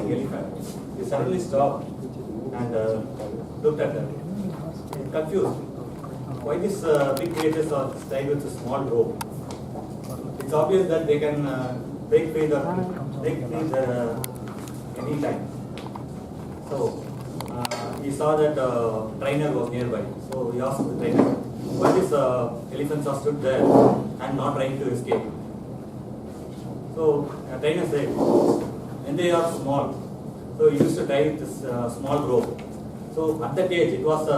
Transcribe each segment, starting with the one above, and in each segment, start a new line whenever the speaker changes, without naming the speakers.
passing elephant. He suddenly stopped and looked at them, confused. Why these big creatures are tied with a small rope? It's obvious that they can break free any time. So he saw that trainer was nearby. So he asked the trainer, why these elephants are stood there and not trying to escape? So trainer said, when they are small, so he used to tie this small rope. So at that age, it was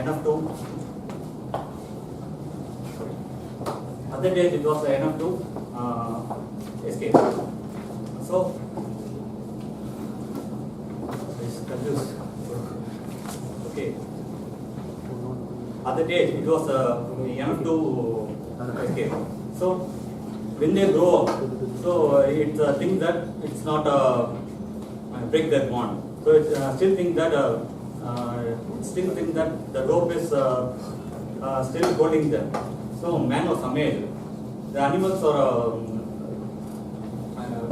enough to. At that age, it was enough to escape. So it's confused. Okay. At that age, it was enough to escape. So when they grow up, so it's a thing that it's not break that bond. So it's still think that the rope is still holding them. So man was amazed. The animals are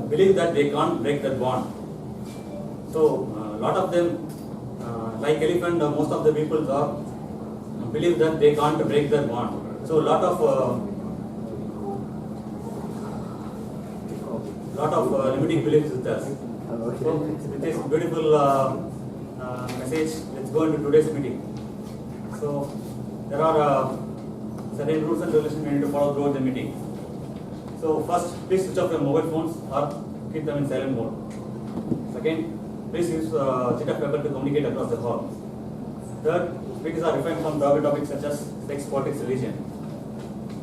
believe that they can't break that bond. So a lot of them, like elephant, most of the people are believe that they can't break that bond. So a lot of limiting beliefs with us. So with this beautiful message, let's go into today's meeting. So there are certain rules and regulations we need to follow throughout the meeting. So first, please switch off your mobile phones or keep them in silent mode. Second, please use sheet of paper to communicate across the hall. Third, speakers are referring from broader topics such as sex, politics, religion.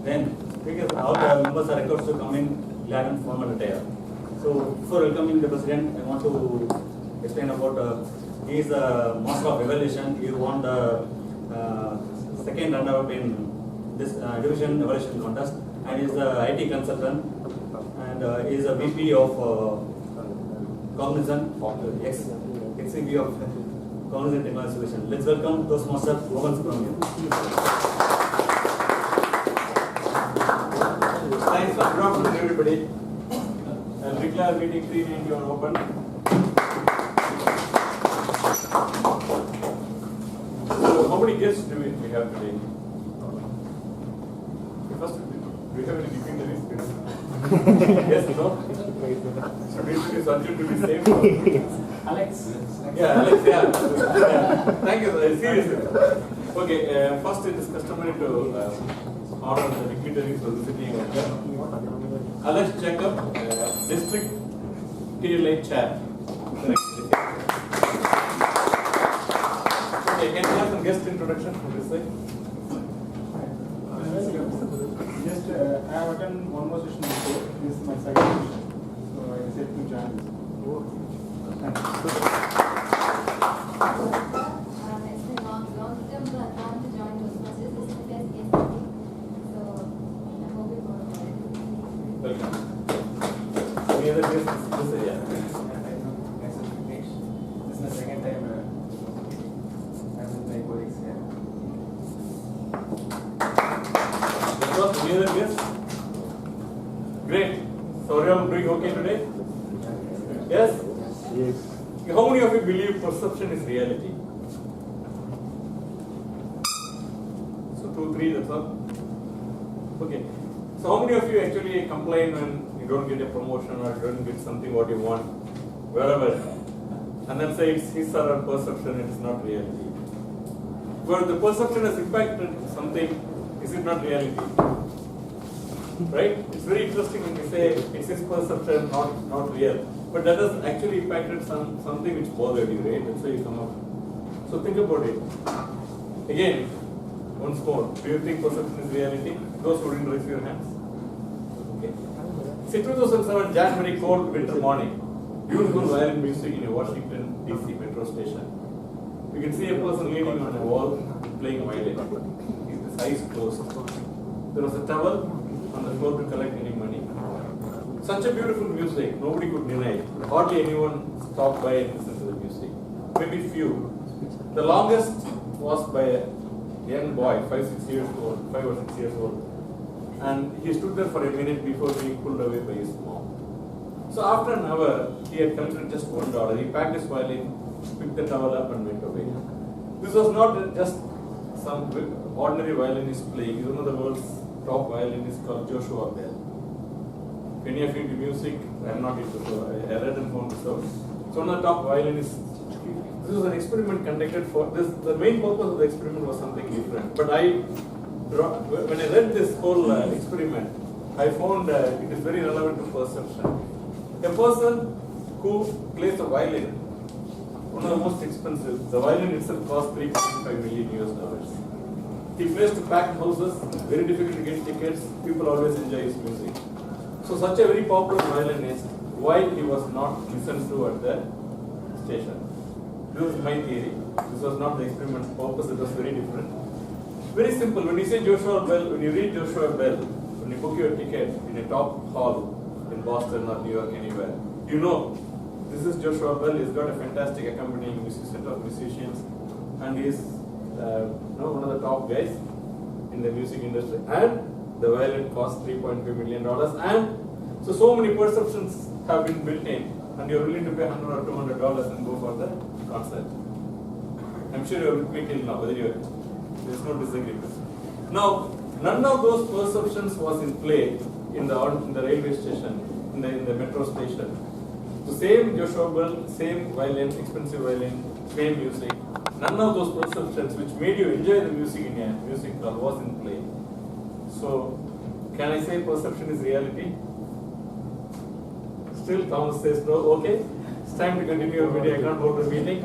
Then, speakers, all the members are requested to come in glad and formal attire. So before welcoming the president, I want to explain about he is the master of evaluation. He won the second runner-up in this division evaluation contest, and he is the IT consultant, and he is a VP of Cognizant, ex-VP of Cognizant Technology Solution. Let's welcome Toastmaster Mohan Subramanian.
Thanks. Good afternoon, everybody. I'll declare meeting 390 on open. So, how many guests do we have today? First, do we have any dignitaries? Yes, no? So, basically, it's urgent to be safe. Alex. Yeah, Alex, yeah. Thank you, seriously. Okay, first it is customary to honor the dignitaries of the city. Alex Jacob, District TLA Chair. Okay, can we have some guest introduction from this side?
Just, I have attended one more session before. This is my second session. So I decided to join this. Thank you.
It's been long term plan to join Toastmasters. This is the best guest meeting. So I hope it goes well.
Welcome. Any other guests? This is, yeah.
This is my second time I'm with my colleagues here.
Any other guests? Great. So are you all doing okay today? Yes?
Yes.
How many of you believe perception is reality? So 2, 3, that's all. Okay. So how many of you actually complain when you don't get a promotion or you don't get something what you want, wherever, and then say it's his or her perception, it's not reality? Well, the perception has impacted something, is it not reality? Right? It's very interesting when we say it's his perception, not real. But that has actually impacted something which bothered you, right? That's why you come up. So think about it. Again, once more, do you think perception is reality? Those who didn't raise your hands. Okay. See, 2007, January cold winter morning, beautiful violin music in a Washington DC metro station. You can see a person leaning on a wall playing a violin. His eyes closed. There was a towel on the floor to collect any money. Such a beautiful music, nobody could deny it. Hardly anyone stopped by and listened to the music. Maybe few. The longest was by a young boy, 5 or 6 years old. And he stood there for a minute before being pulled away by his mom. So after an hour, he had collected just $1. He packed his violin, picked the towel up and went away. This was not just some ordinary violinist playing. He's one of the world's top violinists called Joshua Bell. If any of you into music, I'm not into, so I read and found this out. So one of the top violinists. This was an experiment conducted for this. The main purpose of the experiment was something different. But when I read this whole experiment, I found it is very relevant to perception. A person who plays a violin, one of the most expensive, the violin itself costs $3.5 million. He plays to packed houses, very difficult to get tickets, people always enjoy his music. So such a very popular violinist, why he was not listened to at the station? This is my theory. This was not the experiment's purpose, it was very different. Very simple, when you say Joshua Bell, when you read Joshua Bell, when you book your ticket in a top hall in Boston or New York, anywhere, you know this is Joshua Bell. He's got a fantastic accompanying set of musicians, and he's one of the top guys in the music industry. And the violin costs $3.5 million, and so many perceptions have been built in, and you're willing to pay $100 or $200 and go for the concert. I'm sure you're with me till now. There's no disagreement. Now, none of those perceptions was in play in the railway station, in the metro station. The same Joshua Bell, same violin, expensive violin, same music. None of those perceptions which made you enjoy the music in a music hall was in play. So, can I say perception is reality? Still, Thomas says no. Okay, it's time to continue your meeting. I can't hold the meeting.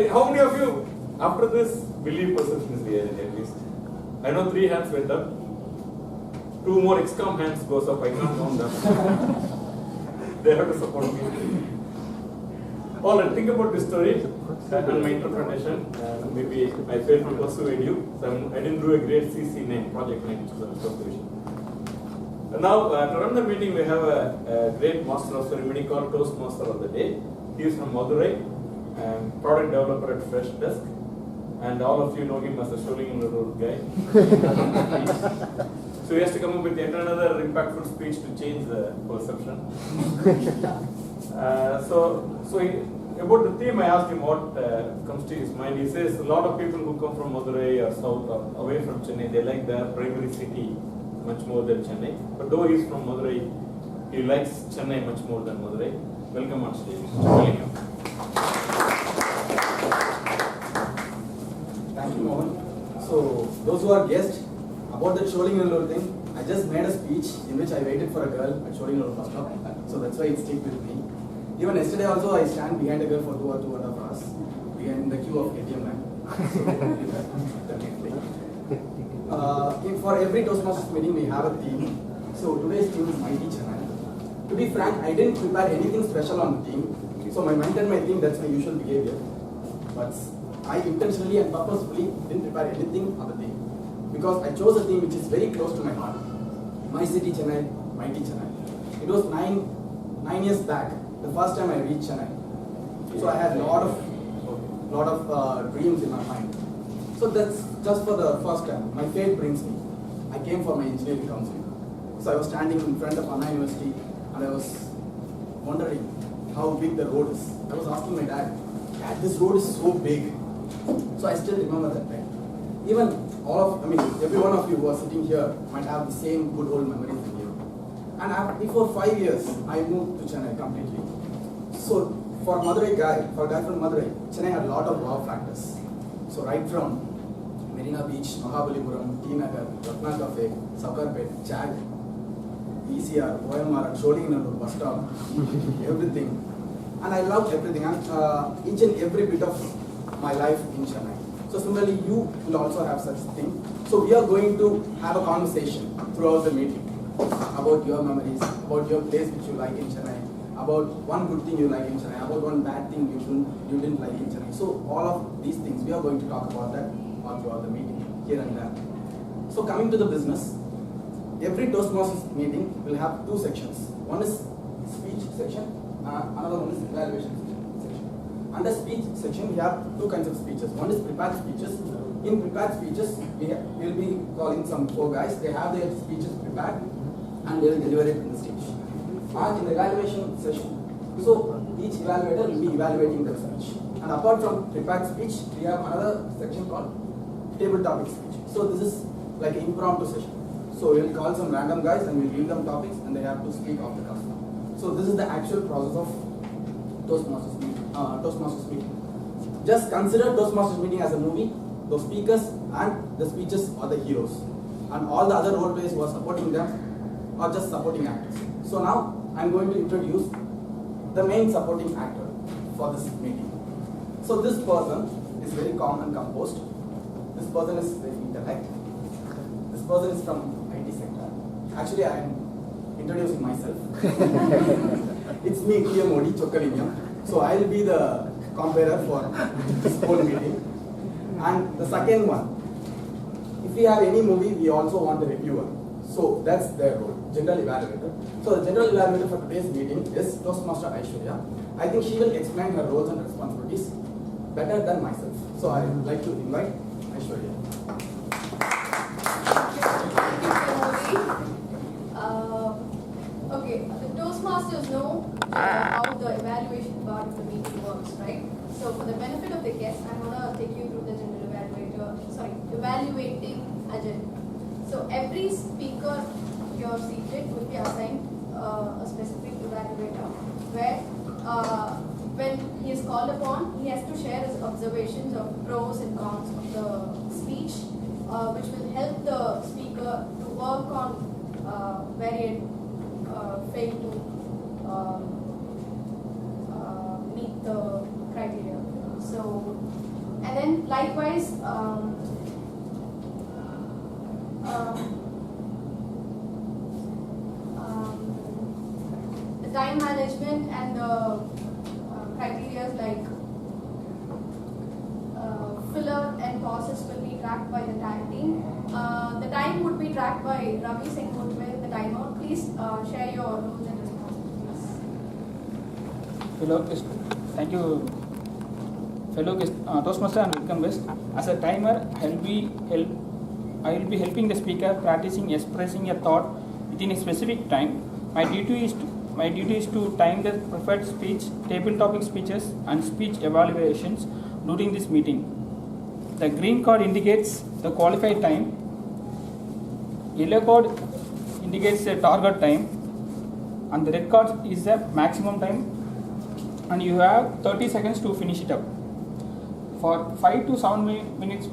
How many of you, after this, believe perception is reality at least? I know 3 hands went up. 2 more XCOM hands goes up. I can't count them. They have to support me. Alright, think about this story and my interpretation. Maybe I failed to persuade you. So I didn't do a great CC name, project name, which is a persuasion. Now, to run the meeting, we have a great master of ceremony called Toastmaster of the day. He is from Madurai, product developer at Fresh Desk, and all of you know him as a Sholing Road guy. So he has to come up with yet another impactful speech to change the perception. About the theme, I asked him what comes to his mind. He says a lot of people who come from Madurai or south or away from Chennai, they like their primary city much more than Chennai. But though he is from Madurai, he likes Chennai much more than Madurai. Welcome on stage, Mr. Willingham.
Thank you, Mohan. So, those who are guests, about the Sholinganallur thing, I just made a speech in which I waited for a girl at Sholinganallur bus stop. So that's why it stayed with me. Even yesterday also, I stand behind a girl for 2 or 2.5 hours, behind the queue of ATM line. For every Toastmasters meeting, we have a theme. So today's theme is Mighty Chennai. To be frank, I didn't prepare anything special on the theme. So my mind and my theme, that's my usual behavior. But I intentionally and purposefully didn't prepare anything on the theme. Because I chose a theme which is very close to my heart. My city, Chennai, Mighty Chennai. It was nine years back, the first time I reached Chennai. So I had a lot of dreams in my mind. So that's just for the first time. My fate brings me. I came for my engineering counseling. So I was standing in front of Anna University and I was wondering how big the road is. I was asking my dad, this road is so big. So I still remember that time. Even every one of you who are sitting here might have the same good old memories in you. And before 5 years, I moved to Chennai completely. So for a guy from Madurai, Chennai had a lot of wow factors. So right from Marina Beach, Mahabalipuram, T Nagar, Ratna Cafe, Sakarpet, Jag, ECR, OMR, Sholinganallur bus stop, everything. And I loved everything, and each and every bit of my life in Chennai. So similarly, you will also have such thing. So we are going to have a conversation throughout the meeting about your memories, about your place which you like in Chennai, about one good thing you like in Chennai, about one bad thing you didn't like in Chennai. So all of these things, we are going to talk about that all throughout the meeting, here and there. So coming to the business, every Toastmasters meeting will have 2 sections. One is speech section, another one is evaluation section. Under speech section, we have 2 kinds of speeches. One is prepared speeches. In prepared speeches, we will be calling some 4 guys. They have their speeches prepared and they will deliver it on the stage. and in the evaluation session, so each evaluator will be evaluating the speech. And apart from prepared speech, we have another section called table topic speech. So this is like an impromptu session. So we'll call some random guys and we'll give them topics and they have to speak off the cuff. So this is the actual process of Toastmasters meeting. Just consider Toastmasters meeting as a movie. The speakers and the speeches are the heroes, and all the other role players who are supporting them are just supporting actors. So now I'm going to introduce the main supporting actor for this meeting. So this person is very calm and composed. This person is very intellect. This person is from IT sector. Actually, I am introducing myself. It's me, Clear Modi Chokkalingam. So I will be the comparer for this whole meeting. And the second one, if we have any movie, we also want a reviewer. So that's their role, general evaluator. So the general evaluator for today's meeting is Toastmaster Aishwarya. I think she will explain her roles and responsibilities better than myself. So I would like to invite Aishwarya.
Okay, the Toastmasters know how the evaluation part of the meeting works, right? So for the benefit of the guests, I'm gonna take you through the evaluating agenda. So every speaker here seated will be assigned a specific evaluator, where when he is called upon, he has to share his observations of pros and cons of the speech, which will help the speaker to work on where he failed to meet the criteria. So, and then likewise, the time management and the criteria like filler and pauses will be tracked by the time team. The time would be tracked by Ravi Singh Mutwell, the timer. Please share your roles and responsibilities.
Thank you, fellow guest, Toastmaster and welcome guest. As a timer, I will be helping the speaker practicing expressing a thought within a specific time. My duty is to time the preferred speech, table topic speeches, and speech evaluations during this meeting. The green card indicates the qualified time. Yellow card indicates the target time, and the red card is the maximum time, and you have 30 seconds to finish it up. For 5 to 7 minutes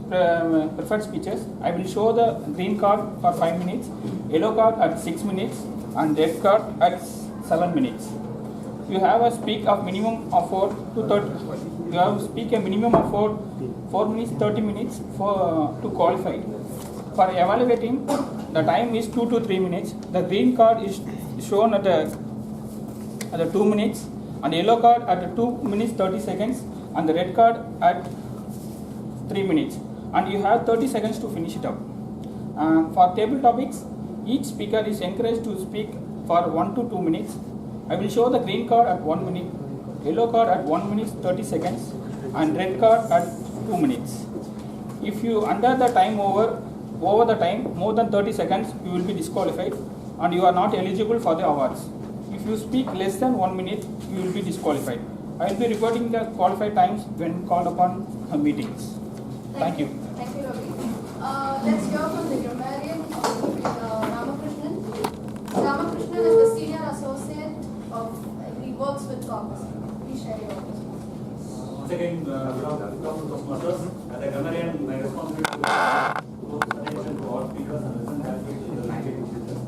preferred speeches, I will show the green card for 5 minutes, yellow card at 6 minutes, and red card at 7 minutes. You have a speak of minimum of 4 to 30. You have to speak a minimum of 4 minutes, 30 minutes to qualify. For evaluating, the time is 2 to 3 minutes. The green card is shown at the 2 minutes, and yellow card at 2 minutes 30 seconds, and the red card at 3 minutes. And you have 30 seconds to finish it up. For table topics, each speaker is encouraged to speak for 1 to 2 minutes. I will show the green card at 1 minute, yellow card at 1 minute 30 seconds, and red card at 2 minutes. If you under the time over the time more than 30 seconds, you will be disqualified and you are not eligible for the awards. If you speak less than 1 minute, you will be disqualified. I will be reporting the qualified times when called upon meetings. Thank you.
Thank you, Ravi. Let's hear from the grammarian Ramakrishnan. Ramakrishnan is the senior associate he works with Corpus. Please share your responsibilities.
Once again, welcome to Toastmasters. As a grammarian, my responsibility is to pay attention to all speakers and listen carefully to the language users.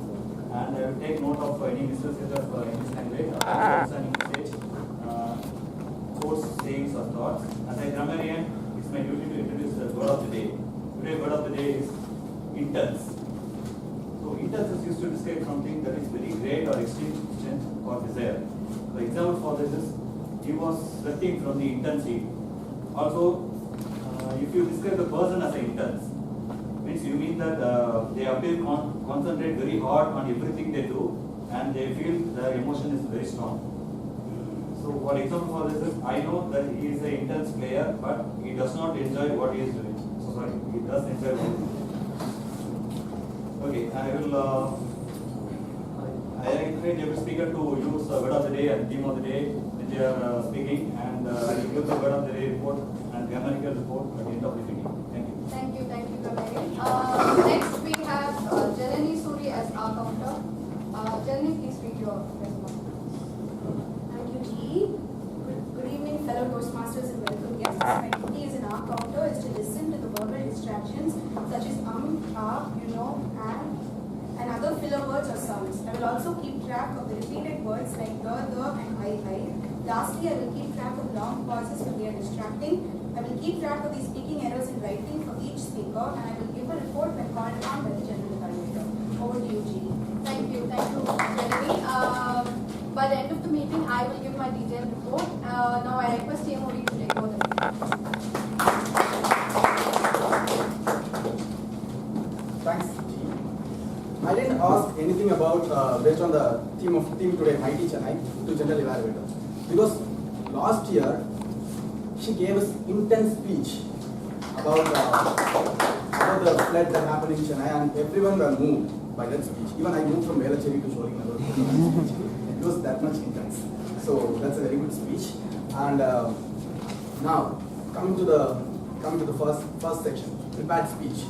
And I will take note of any mistakes of English language, understanding usage, quotes, sayings, or thoughts. As a grammarian, it's my duty to introduce the word of the day. Today's word of the day is intense. So intense is used to describe something that is very great or extreme strength or desire. The example for this is he was sweating from the intense heat. Also, if you describe the person as an intense, means you mean that they appear concentrate very hard on everything they do, and they feel their emotion is very strong. So, one example for this is I know that he is an intense player, but he does not enjoy what he is doing. So sorry, he does enjoy what he is doing. Okay, I will I encourage every speaker to use word of the day and theme of the day when they are speaking, and I will give the word of the day report and grammatical report at the end of the meeting. Thank you.
Thank you, Kamari. Next we have Janani Suri as our counter. Janani, please read your response.
Thank you, G. Good evening, fellow Toastmasters and welcome guests. My duty as an R counter is to listen to the verbal distractions such as you know, and other filler words or sounds. I will also keep track of the repeated words like the, and I. Lastly, I will keep track of long pauses when they are distracting. I will keep track of the speaking errors in writing for each speaker, and I will give a report when called upon by the general evaluator. Over to you, G.
Thank you, Janani. By the end of the meeting, I will give my detailed report. Now I request TMOD to take over the meeting.
Thanks, G. I didn't ask anything about based on the theme today, Mighty Chennai, to general evaluator, because last year she gave us intense speech about the flood that happened in Chennai, and everyone were moved by that speech. Even I moved from Velachery to Sholinganallur. It was that much intense. So that's a very good speech. And now coming to the first section, prepared speech.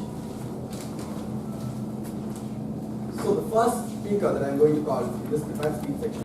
So the first speaker that I'm going to call in this prepared speech section